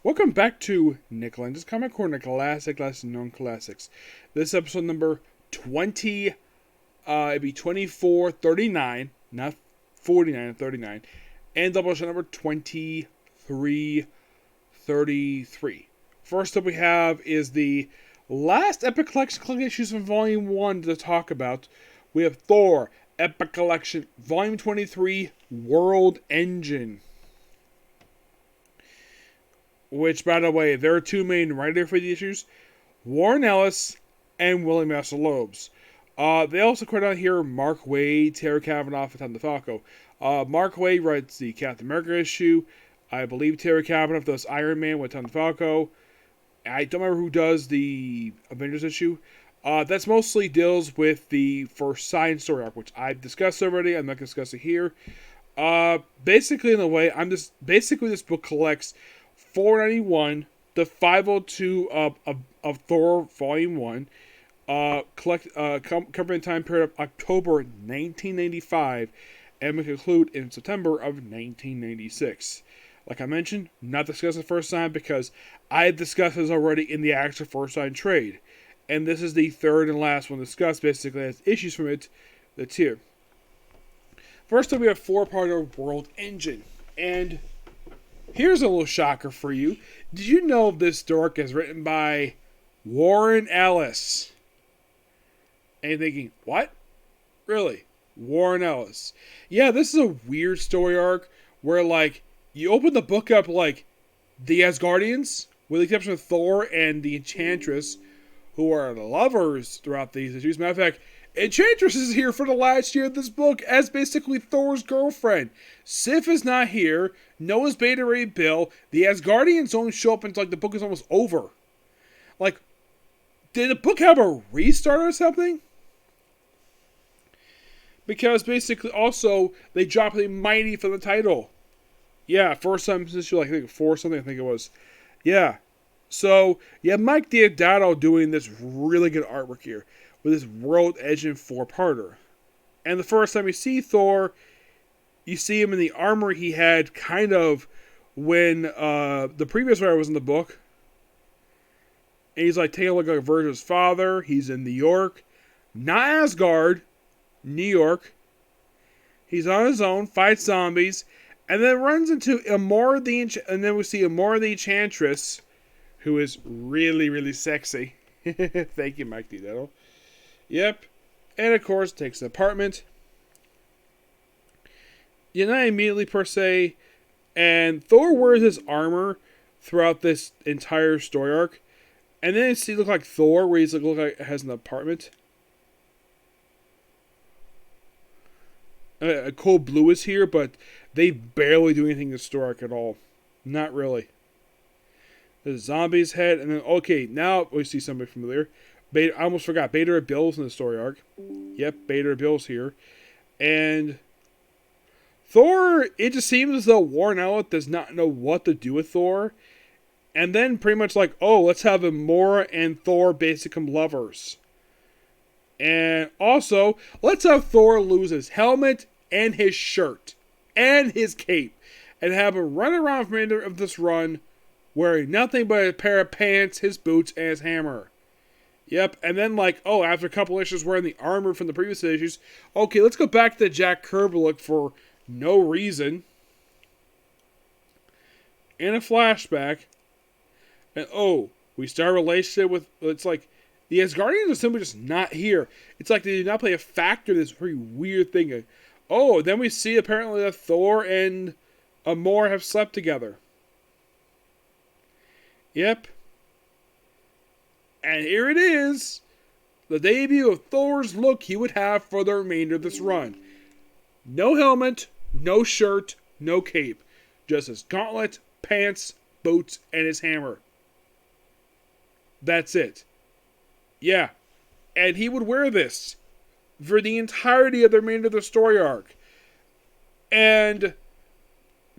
Welcome back to Nick Lenz's Comic Corner, Classic Lesson Known Classics. This is episode number 20, it'd be 2439, not 49, 39, and Doubleshot number 2333. First up we have is the last Epic Collection issues from Volume 1 to talk about. We have Thor, Epic Collection, Volume 23, World Engine. Which, by the way, there are two main writers for the issues, Warren Ellis and William Messner-Loebs. They also credit out here Mark Waid, Terry Cavanaugh, and Tom DeFalco. Mark Waid writes the Captain America issue. I believe Terry Cavanaugh does Iron Man with Tom DeFalco. I don't remember who does the Avengers issue. That's mostly deals with the first science story arc, which I've discussed already. I'm not going to discuss it here. Basically, in a way, this book collects 491, the 502 of Thor Volume 1, covering the time period of October 1995, and we conclude in September of 1996. Like I mentioned, not discussed the first time because I discussed this already in the actual first time trade. And this is the third and last one discussed, basically, as issues from it that's here. First up, we have four-parter World Engine. And here's a little shocker for you. Did you know this dork is written by Warren Ellis? And you're thinking, what? Really? Warren Ellis. Yeah, this is a weird story arc where, like, you open the book up like the Asgardians, with the exception of Thor and the Enchantress, who are lovers throughout these issues. Matter of fact, Enchantress is here for the last year of this book as basically Thor's girlfriend. Sif is not here. Noah's Beta Ray Bill. The Asgardians don't show up until like the book is almost over. Like, did the book have a restart or something? Because basically, also, they dropped the Mighty for the title. Yeah, first time since you like, I think 4 something, I think it was. Yeah. So, yeah, Mike Deodato doing this really good artwork here with this World Engine 4-parter. And the first time you see Thor, you see him in the armor he had kind of when the previous writer was in the book. And he's like taking a look like a version of his father. He's in New York. Not Asgard. New York. He's on his own, fights zombies, and then runs into Amora and then we see Amora the Enchantress, who is really, really sexy. Thank you, Mike Deodato. Yep. And of course, takes an apartment. Not immediately per se. And Thor wears his armor throughout this entire story arc. And then you see look like Thor, where he's look like has an apartment. Cold Blue is here, but they barely do anything in the story arc at all. Not really. The zombie's head, and then okay, now we see somebody familiar. I almost forgot. Beta Ray Bill's in the story arc. Yep, Beta Ray Bill's here. And Thor, it just seems as though Warren Ellis does not know what to do with Thor. And then pretty much like, oh, let's have Amora and Thor become lovers. And also, let's have Thor lose his helmet and his shirt and his cape. And have him run around for the end of this run wearing nothing but a pair of pants, his boots, and his hammer. Yep, and then like, oh, after a couple issues wearing the armor from the previous issues, okay, let's go back to the Jack Kirby look for no reason. In a flashback. And oh, we start a relationship with, it's like, the Asgardians are simply just not here. It's like they do not play a factor in this very weird thing. Oh, then we see apparently that Thor and Amor have slept together. Yep. And here it is. The debut of Thor's look he would have for the remainder of this run. No helmet, no shirt, no cape. Just his gauntlet, pants, boots, and his hammer. That's it. Yeah. And he would wear this for the entirety of the remainder of the story arc. And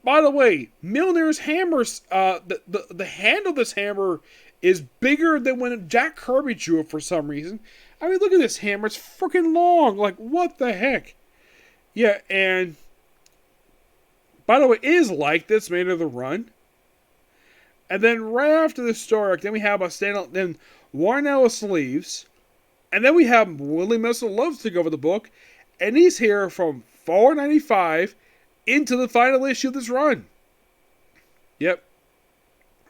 by the way, Milner's hammers, the handle of this hammer is bigger than when Jack Kirby drew it for some reason. I mean, look at this hammer. It's freaking long. Like, what the heck? Yeah, and by the way, it is like this made of the run. And then right after the story arc, then we have a standalone, then Warren Ellis leaves, and then we have Willie Messner-Loebs take over the book, and he's here from 495 into the final issue of this run. Yep.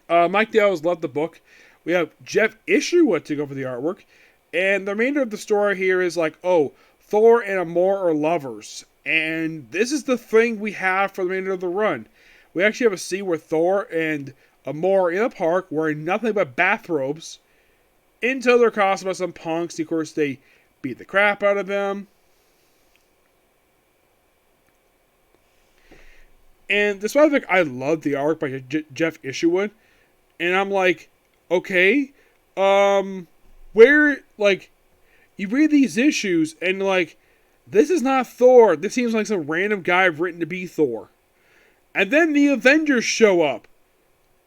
Mike Dell's left the book. We have Jeff Isherwood take over the artwork, and the remainder of the story here is like, oh, Thor and Amor are lovers, and this is the thing we have for the remainder of the run. We actually have a scene where Thor and Amor are in a park wearing nothing but bathrobes until they're accosted by some punks. Of course, they beat the crap out of them. And despite the fact I love the arc by Jeff Isherwood, and I'm like, okay, where, like, you read these issues, and, like, this is not Thor. This seems like some random guy written to be Thor. And then the Avengers show up.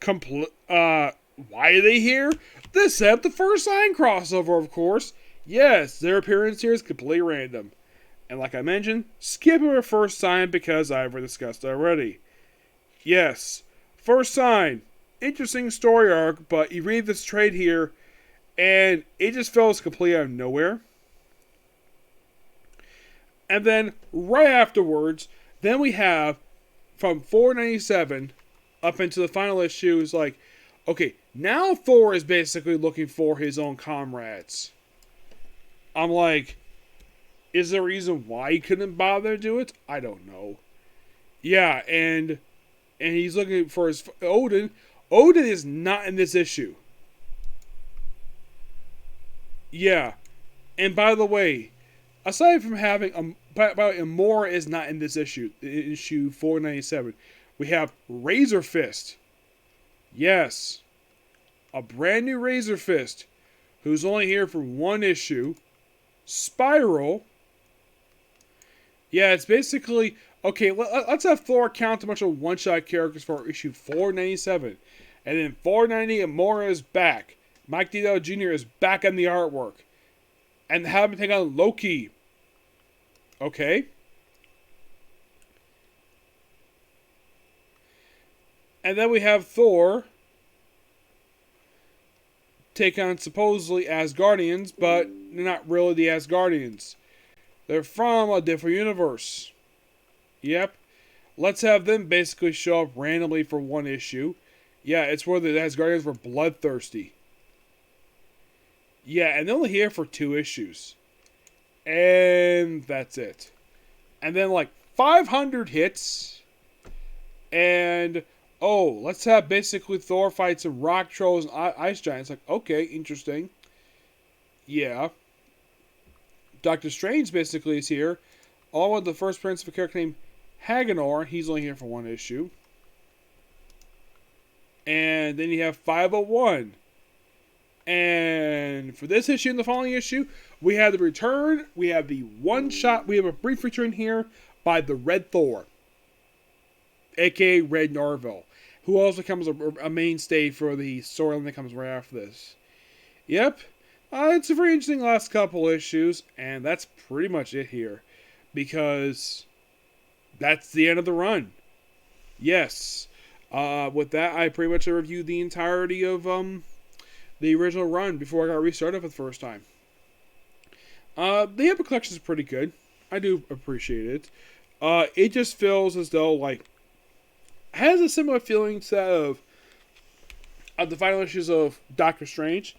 Why are they here? To set up the First Sign crossover, of course. Yes, their appearance here is completely random. And like I mentioned, skip over First Sign because I've discussed already. Yes, First Sign. Interesting story arc, but you read this trade here, and it just feels completely out of nowhere. And then, right afterwards, then we have, from 497 up into the final issue, is like, okay, now Thor is basically looking for his own comrades. I'm like, is there a reason why he couldn't bother to do it? I don't know. Yeah, and he's looking for his Odin. Odin is not in this issue. Yeah. And by the way, aside from having Amora is not in this issue 497. We have Razor Fist. Yes. A brand new Razor Fist, who's only here for one issue. Spiral. Yeah, it's basically, okay, let's have Thor count a bunch of one-shot characters for issue 497. And then 490, Amora is back. Mike Dell Jr. is back on the artwork. And have him take on Loki. Okay. And then we have Thor take on supposedly Asgardians, but they're not really the Asgardians. They're from a different universe. Yep. Let's have them basically show up randomly for one issue. Yeah, it's where the Asgardians were bloodthirsty. Yeah, and they're only here for 2 issues. And that's it. And then like 500 hits. And, oh, let's have basically Thor fight some rock trolls and ice giants. Like, okay, interesting. Yeah. Doctor Strange basically is here. All with the first appearance of a character named Haganor. He's only here for 1 issue. And then you have 501. And for this issue and the following issue, we have the return. We have the one-shot. We have a brief return here by the Red Thor, a.k.a. Red Norville, who also becomes a mainstay for the storyline that comes right after this. Yep. It's a very interesting last couple issues, and that's pretty much it here. Because that's the end of the run. Yes. With that, I pretty much reviewed the entirety of the original run before I got restarted for the first time. The Epic Collection is pretty good. I do appreciate it. It just feels as though, like, has a similar feeling to that of the final issues of Doctor Strange.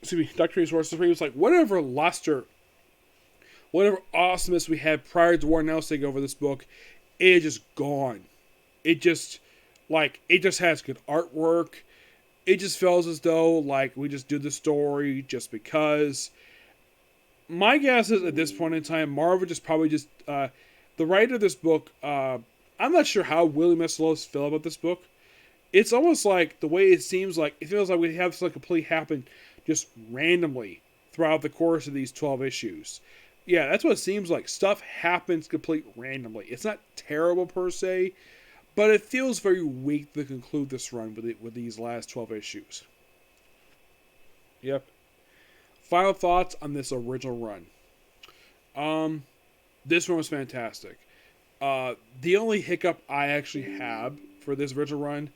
Excuse me, Doctor Strange War Supreme. Was like, whatever luster, whatever awesomeness we had prior to Warren Ellis taking over this book, it is just gone. It just has good artwork. It just feels as though, like, we just do the story just because. My guess is, at this point in time, Marvel just probably just, the writer of this book, I'm not sure how Willie Messner-Loebs feel about this book. It's almost like, the way it seems like, it feels like we have something completely happen just randomly throughout the course of these 12 issues. Yeah, that's what it seems like. Stuff happens completely randomly. It's not terrible per se, but it feels very weak to conclude this run with these last 12 issues. Yep. Final thoughts on this original run. This one was fantastic. The only hiccup I actually have for this original run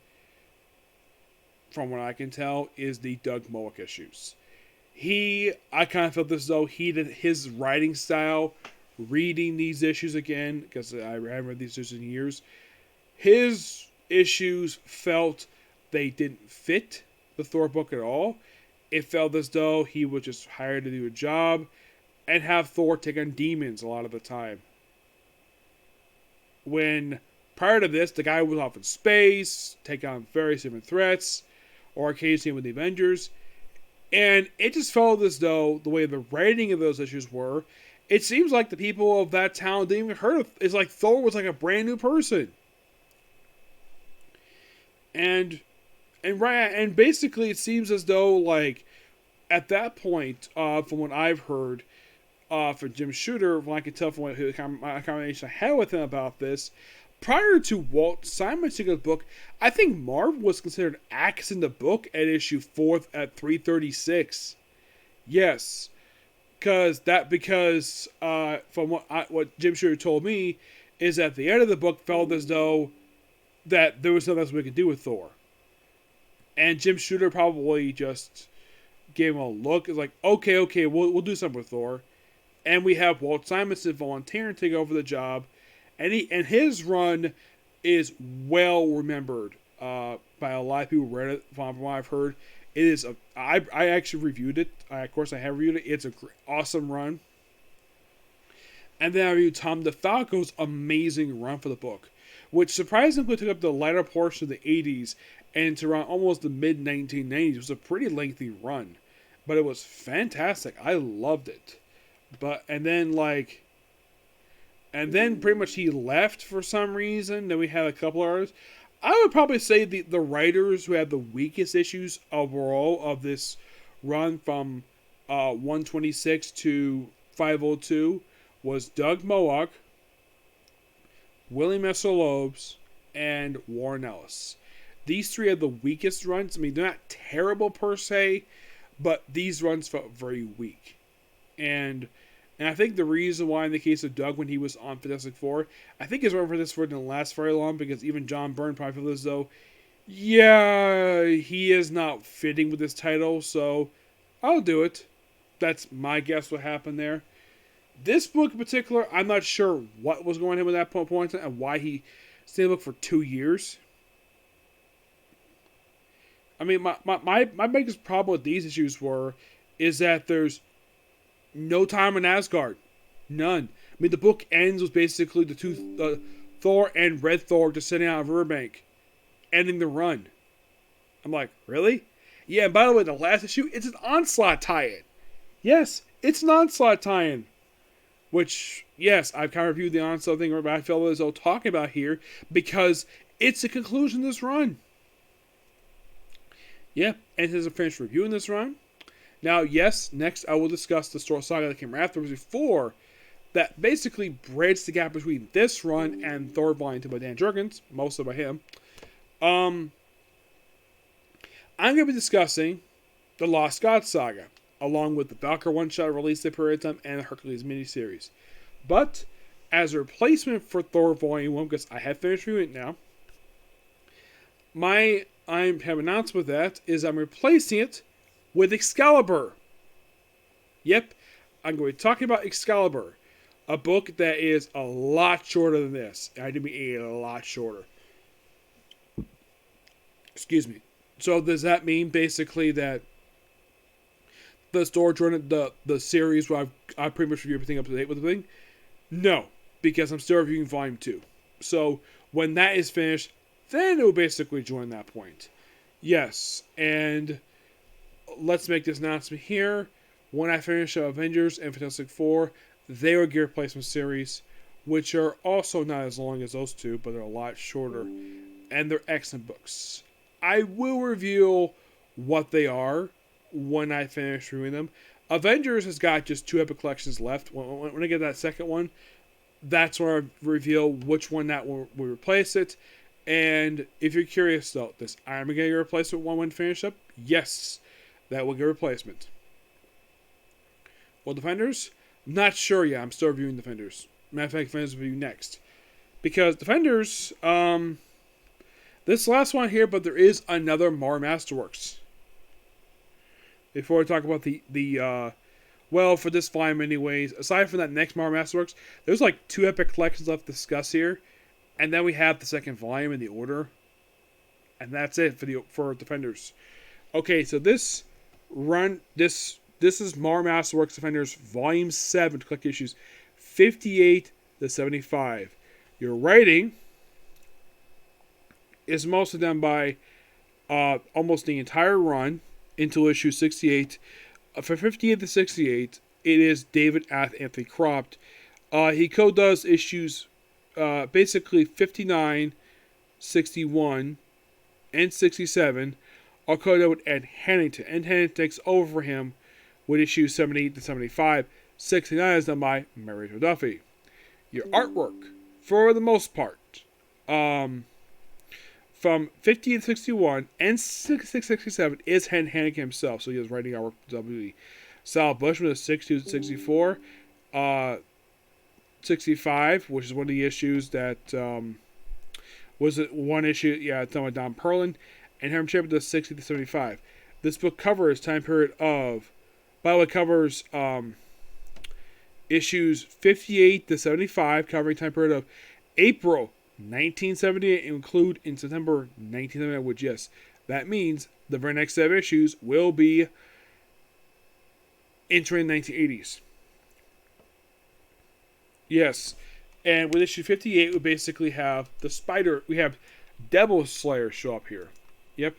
from what I can tell, is the Doug Moak issues. I kind of felt as though he did his writing style, reading these issues again, because I haven't read these issues in years. His issues felt they didn't fit the Thor book at all. It felt as though he was just hired to do a job and have Thor take on demons a lot of the time. When prior to this, the guy was off in space, take on various different threats, or occasionally with the Avengers. And it just felt as though the way the writing of those issues were, it seems like the people of that town didn't even heard of. It's like Thor was like a brand new person. And basically it seems as though, like, at that point, from what I've heard, for Jim Shooter, when I could tell from the conversation I had with him about this, prior to Walt Simon's book, I think Marv was considered axe in the book at issue 4 at 336. Yes, because from what Jim Shooter told me is at the end of the book felt as though that there was nothing else we could do with Thor, and Jim Shooter probably just gave him a look. It's like, okay, we'll do something with Thor, and we have Walt Simonson volunteer and take over the job. And his run is well remembered by a lot of people who read it. From what I've heard, it is I actually reviewed it. Of course, I have reviewed it. It's an awesome run. And then I reviewed Tom DeFalco's amazing run for the book, which surprisingly took up the latter portion of the 80s and into around almost the mid 1990s. It was a pretty lengthy run, but it was fantastic. I loved it. And then pretty much he left for some reason. Then we had a couple of others. I would probably say the writers who had the weakest issues overall of this run from 126 to 502 was Doug Moak, Willie Messner-Loebs, and Warren Ellis. These three are the weakest runs. I mean, they're not terrible per se, but these runs felt very weak. And I think the reason why, in the case of Doug, when he was on Fantastic Four, I think his run for this Four didn't last very long, because even John Byrne probably felt as though, yeah, he is not fitting with this title, so I'll do it. That's my guess what happened there. This book in particular, I'm not sure what was going on with that point and why he stayed in the book for 2 years. I mean, my biggest problem with these issues is that there's no time in Asgard. None. I mean, the book ends with basically the two, Thor and Red Thor just sitting out of Riverbank, ending the run. I'm like, really? Yeah, and by the way, the last issue, it's an Onslaught tie-in. Yes, it's an Onslaught tie-in. Which, yes, I've kind of reviewed the Onslaught thing, but I feel as though talking about here, because it's the conclusion of this run. Yeah, and since I'm finished reviewing this run, now, yes, next I will discuss the story saga that came afterwards before that basically bridged the gap between this run and Thor Volume 2 by Dan Jurgens, mostly by him. I'm going to be discussing the Lost Gods saga, along with the Valkyrie one-shot released at period of time and the Hercules miniseries. But, as a replacement for Thor Volume 1, because I have finished reviewing it now, I have announced with that is I'm replacing it with Excalibur. Yep, I'm going to be talking about Excalibur, a book that is a lot shorter than this. I do mean a lot shorter. Excuse me. So does that mean basically that the story journal, the series where I pretty much review everything up to date with the thing? No, because I'm still reviewing Volume 2. So when that is finished, then it will basically join that point. Yes, and let's make this announcement here. When I finish Avengers and Fantastic Four, they will get replacement series, which are also not as long as those two, but they're a lot shorter. And they're excellent books. I will reveal what they are when I finish reviewing them. Avengers has got just 2 epic collections left. When I get that second one, that's where I reveal which one that will replace it. And if you're curious though, this Iron Man getting a replacement one when finished up? Yes. That will get a replacement. Well, Defenders? I'm not sure yet. I'm still reviewing Defenders. Matter of fact, Defenders will review next. Because Defenders, This last one here, but there is another Masterworks. Before I talk about well, for this volume anyways, aside from that next Masterworks, there's like 2 epic collections left to discuss here. And then we have the second volume in the order. And that's it for Defenders. Okay, so this is Masterworks Defenders Volume 7 to collect issues 58 to 75. Your writing is mostly done by almost the entire run until issue 68. For 58 to 68, it is David Anthony Croft. He co-does issues basically 59, 61, and 67. I'll co-done with Ed Hannington. Ed Hannington takes over for him with issues 78 to 75. 69 is done by Mary Jo Duffy. Your artwork, for the most part, from 50 to 61 and 66 67 is Ed Hannington himself. So he is writing artwork for WWE. Sal Bushman is 62 to 64. 65, which is one of the issues that was it one issue, it's done by Don Perlin, and Herman Chapman does 60 to 75. This book covers time period of, by the way, covers issues 58 to 75, covering time period of April 1978, and include in September 1979, which, yes, that means the very next set of issues will be entering the 1980s. Yes, and with issue 58, we basically have we have Devil Slayer show up here. Yep.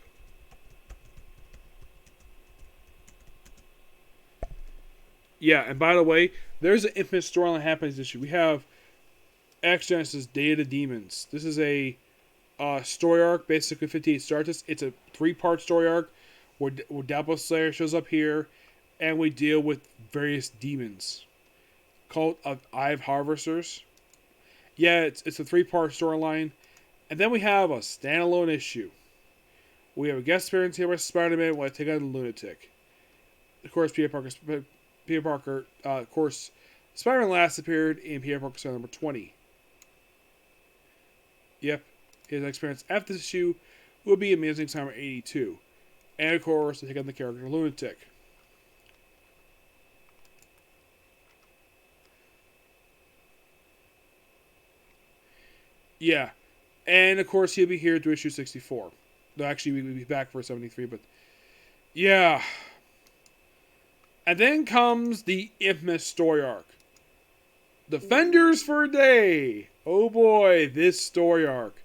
Yeah, and by the way, there's an infamous storyline that happens this issue. We have X Genesis Day of the Demons. This is a story arc, basically 58 starts. It's a 3-part story arc where Devil Slayer shows up here, and we deal with various demons. Cult of Eye of Harvesters. Yeah, it's a 3-part storyline. And then we have a standalone issue. We have a guest appearance here by Spider-Man while I take on the Lunatic. Of course, Peter Parker, of course, Spider-Man last appeared in Peter Parker story number 20. Yep, his experience after this issue will be Amazing Summer 82. And of course, I take on the character Lunatic. Yeah, and of course he'll be here to issue 64. No, actually, we'll be back for 73, but yeah. And then comes the infamous story arc. Defenders for a Day. Oh boy, this story arc.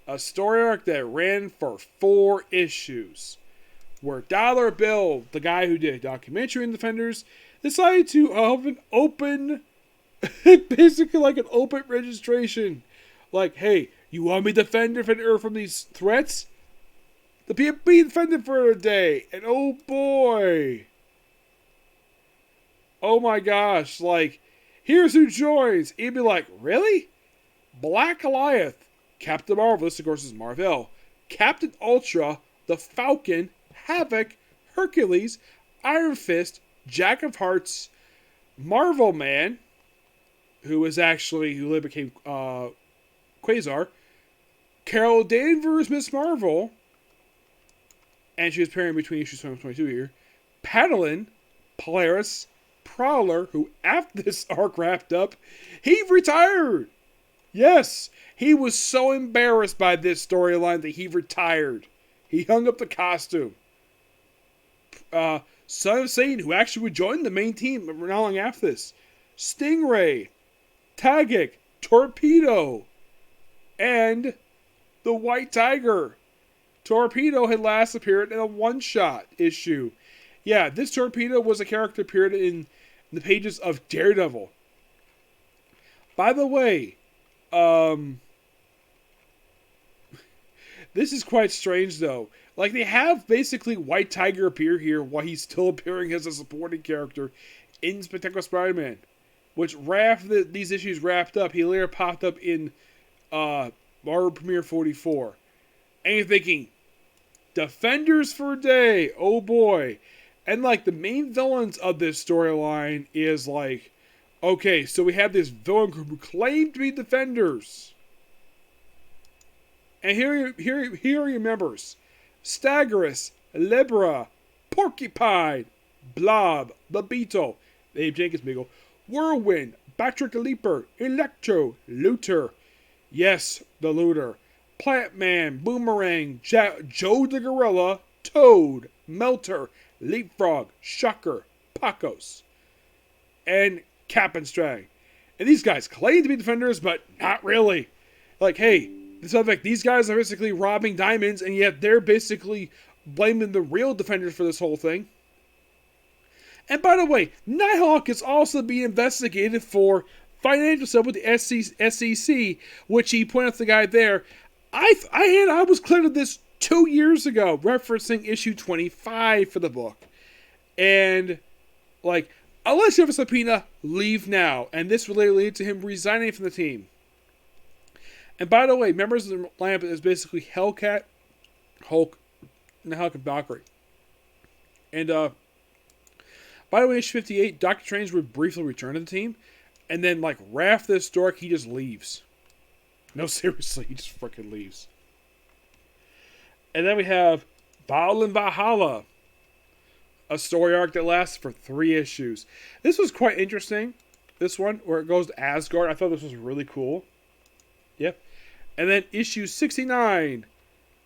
A story arc that ran for 4 issues. Where Dollar Bill, the guy who did a documentary in Defenders, decided to open basically like an open registration. Like, hey, you want me to defend from these threats? To be defended for a day. And oh boy. Oh my gosh. Like, here's who joins. He'd be like, really? Black Goliath. Captain Marvel. This, of course, is Marvel. Captain Ultra. The Falcon. Havoc. Hercules. Iron Fist. Jack of Hearts. Marvel Man. Who later became Quasar, Carol Danvers, Miss Marvel, and she was pairing between issues 22 here, Paddlin, Polaris, Prowler, who after this arc wrapped up, he retired. Yes, he was so embarrassed by this storyline that he retired. He hung up the costume. Son of Satan, who actually would join the main team not long after this, Stingray, Tagic, Torpedo, and the White Tiger. Torpedo had last appeared in a one-shot issue. Yeah, this Torpedo was a character appeared in the pages of Daredevil. By the way, this is quite strange though. Like, they have basically White Tiger appear here while he's still appearing as a supporting character in Spectacular Spider-Man. Which, these issues wrapped up, he later popped up in Marvel Premiere 44. And you're thinking, Defenders for a Day, oh boy. And like, the main villains of this storyline is like, okay, so we have this villain group who claim to be Defenders. And here are your members: Staggerus, Libra, Porcupine, Blob, the Beetle, Abe Jenkins Beagle, Whirlwind, Patrick the Leaper, Electro, Looter, yes, the Looter, Plant Man, Boomerang, Joe the Gorilla, Toad, Melter, Leapfrog, Shocker, Pacos, and Cappenstrag. And these guys claim to be defenders, but not really. Like, hey, these guys are basically robbing diamonds, and yet they're basically blaming the real defenders for this whole thing. And by the way, Nighthawk is also being investigated for financial stuff with the SEC, which he pointed out to the guy there. I was clear to this 2 years ago, referencing issue 25 for the book. And, like, unless you have a subpoena, leave now. And this related lead to him resigning from the team. And by the way, members of the lineup is basically Hellcat, Hulk, and Hulk and Valkyrie. And, by the way, issue 58, Dr. Strange would briefly return to the team. And then, like, right after this story, he just leaves. No, seriously, he just freaking leaves. And then we have Battle in Valhalla, a story arc that lasts for 3 issues. This was quite interesting. This one, where it goes to Asgard. I thought this was really cool. Yep. And then issue 69,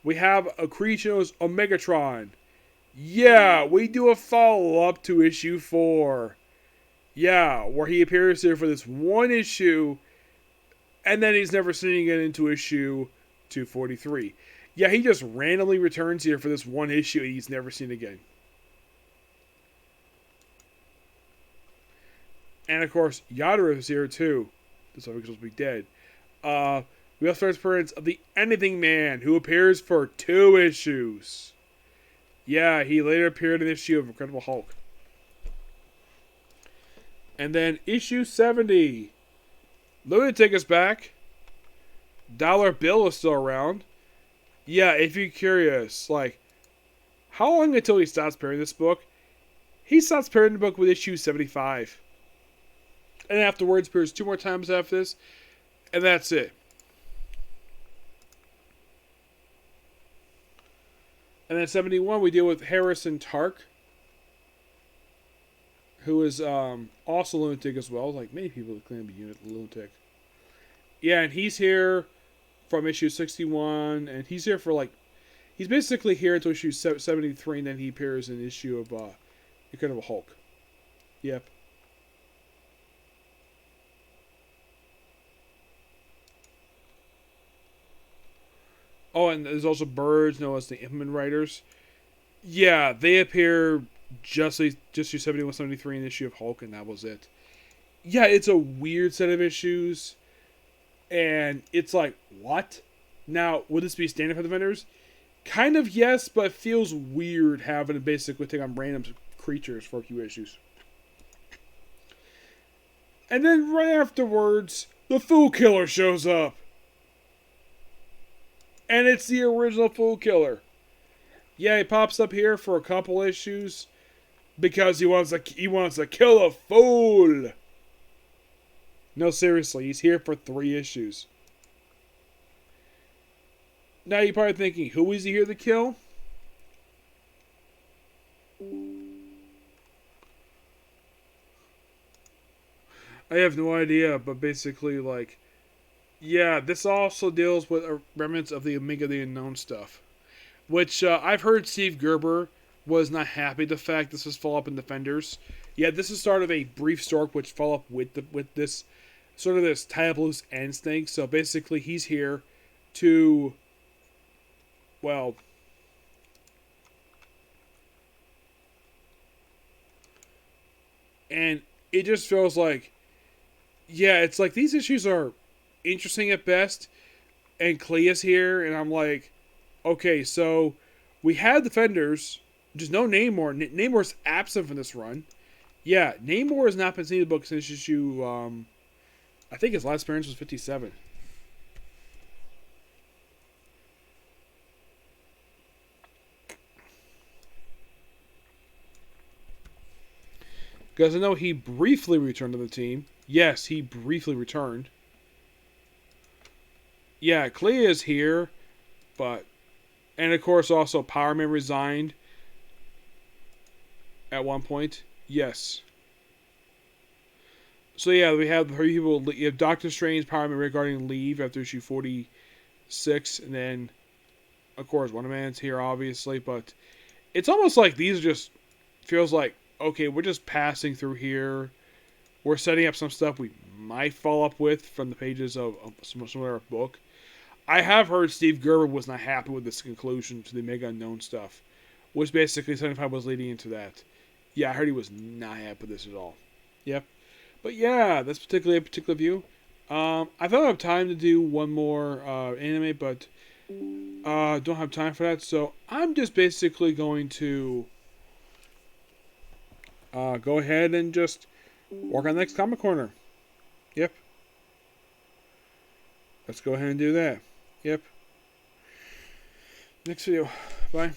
we have Akrito's Omegatron. Yeah, we do a follow-up to issue 4. Yeah, where he appears here for this one issue, and then he's never seen again into issue 243. Yeah, he just randomly returns here for this one issue and he's never seen again. And of course, Yadra is here too. This is supposed to be dead. We also have appearance of the Anything Man, who appears for 2 issues. Yeah, he later appeared in the issue of Incredible Hulk. And then issue 70. Lunatic is back. Dollar Bill is still around. Yeah, if you're curious, like, how long until he stops appearing in this book? He stops appearing in the book with issue 75. And afterwards appears 2 more times after this. And that's it. And then 71, we deal with Harrison Tark, who is also Lunatic as well. Like, many people claim to be Lunatic. Yeah, and he's here from issue 61, and he's here for, like, he's basically here until issue 73, and then he appears in the issue of Incredible Hulk. Yep. Oh, and there's also Birds, known as the Implement Writers. Yeah, they appear just issue 71, 73 in the issue of Hulk, and that was it. Yeah, it's a weird set of issues. And it's like, what? Now, would this be standard for the vendors? Kind of yes, but it feels weird having to basically take on random creatures for a few issues. And then right afterwards, the Fool Killer shows up. And it's the original Fool Killer. Yeah, he pops up here for a couple issues because he wants to kill a fool. No, seriously, he's here for 3 issues. Now you're probably thinking, who is he here to kill? I have no idea, but basically, like, yeah, this also deals with remnants of the Omega the Unknown stuff. Which, I've heard Steve Gerber was not happy the fact this was follow-up in Defenders. Yeah, this is sort of a brief story which follow-up with this, sort of this tie-up loose ends thing. So basically, he's here to, well, and it just feels like, yeah, it's like these issues are interesting at best, and Clea's here, and I'm like, okay, so we had Defenders, just no Namor. Namor's absent from this run. Yeah, Namor has not been seen in the book since issue, I think his last appearance was 57. Because I know he briefly returned to the team. Yes, he briefly returned. Yeah, Clea is here. But, and of course also Power Man resigned at one point. Yes. So yeah, we have 3 people. You have Doctor Strange, Power Man regarding leave after issue 46, and then, of course, Wonder Man's here, obviously, but it's almost like these are just, feels like, okay, we're just passing through here. We're setting up some stuff we might follow up with from the pages of some other book. I have heard Steve Gerber was not happy with this conclusion to the Mega Unknown stuff, which basically 75 was leading into that. Yeah, I heard he was not happy with this at all. Yep. But yeah, that's particularly a particular view. I thought I have time to do one more anime, but don't have time for that. So I'm just basically going to go ahead and just work on the next comic corner. Yep. Let's go ahead and do that. Yep. Next video. Bye.